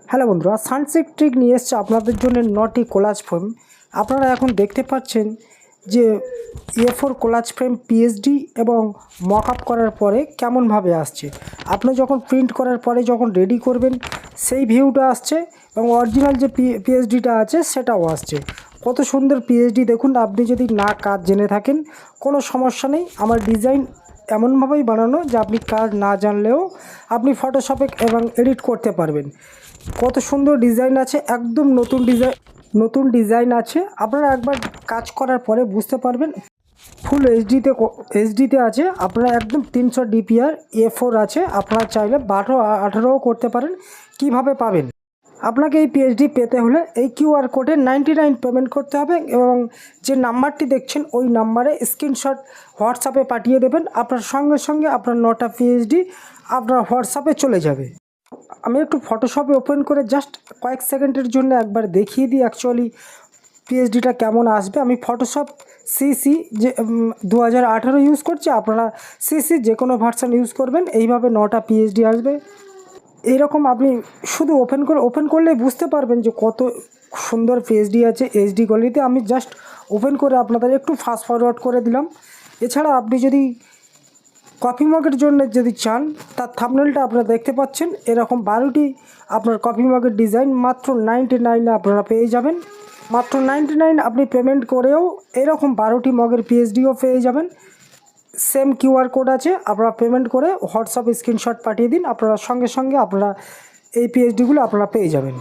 Hello বন্ধুরা, sunset trick নিয়ে এসছে আপনাদের জন্য 9টি কোলাজ ফ্রেম। আপনারা এখন দেখতে পাচ্ছেন যে A4 কোলাজ ফ্রেম পিএইচডি এবং মক আপ করার পরে কেমনভাবে আসছে। আপনি যখন প্রিন্ট করার পরে যখন রেডি করবেন সেই ভিউটা আসছে এবং অরিজিনাল যে পিএইচডিটা আছে সেটাও আসছে। কত সুন্দর পিএইচডি দেখুন। আপনি যদি না কাজ জেনে থাকেন কোনো সমস্যা নেই, আমার ডিজাইন এমনভাবেই বানানো যে আপনি কাজ না জানলেও আপনি ফটোশপে এবং এডিট করতে পারবেন। কত সুন্দর ডিজাইন আছে, একদম নতুন ডিজাইন আছে। আপনারা একবার কাজ করার পরে বুঝতে পারবেন। ফুল এইচডিতে আছে, আপনারা একদম 300 ডিপিআর A4 আছে। আপনারা চাইলে 12-18ও করতে পারেন। কিভাবে পাবেন? আপনাকে এই পিএইচডি পেতে হলে এই কিউআর কোডে 99 পেমেন্ট করতে হবে এবং যে নাম্বারটি দেখছেন ওই নাম্বারে স্ক্রিনশট হোয়াটসঅ্যাপে পাঠিয়ে দেবেন। আপনার সঙ্গে সঙ্গে আপনার 9টা পিএইচডি আপনার হোয়াটসঅ্যাপে চলে যাবে। আমি একটু ফটোশপে ওপেন করে জাস্ট কয়েক সেকেন্ডের জন্য একবার দেখিয়ে দিই অ্যাকচুয়ালি পিএইচডিটা কেমন আসবে। আমি ফটোশপ সিসি যে 2018 ইউজ করছি, আপনারা সিসি যে কোনো ভার্সান ইউজ করবেন। এইভাবে 9টা পিএইচডি আসবে। এইরকম আপনি শুধু ওপেন করলেই বুঝতে পারবেন যে কত সুন্দর পিএইচডি আছে এইচডি কোয়ালিটিতে। আমি জাস্ট ওপেন করে আপনাদের একটু ফাস্ট ফরওয়ার্ড করে দিলাম। এছাড়া আপনি যদি কফি মগের জন্য যদি চান, তার থাম্বনেলটা আপনারা দেখতে পাচ্ছেন। এরকম 12টি আপনার কফি মগের ডিজাইন মাত্র 99 আপনারা পেয়ে যাবেন। মাত্র 99 আপনি পেমেন্ট করেও এরকম 12টি মগের পিএইচডিও পেয়ে যাবেন। সেম কিউআর কোড আছে, আপনারা পেমেন্ট করে হোয়াটসঅ্যাপ স্ক্রিনশট পাঠিয়ে দিন। আপনারা সঙ্গে সঙ্গে আপনারা এই পিএইচডিগুলো আপনারা পেয়ে যাবেন।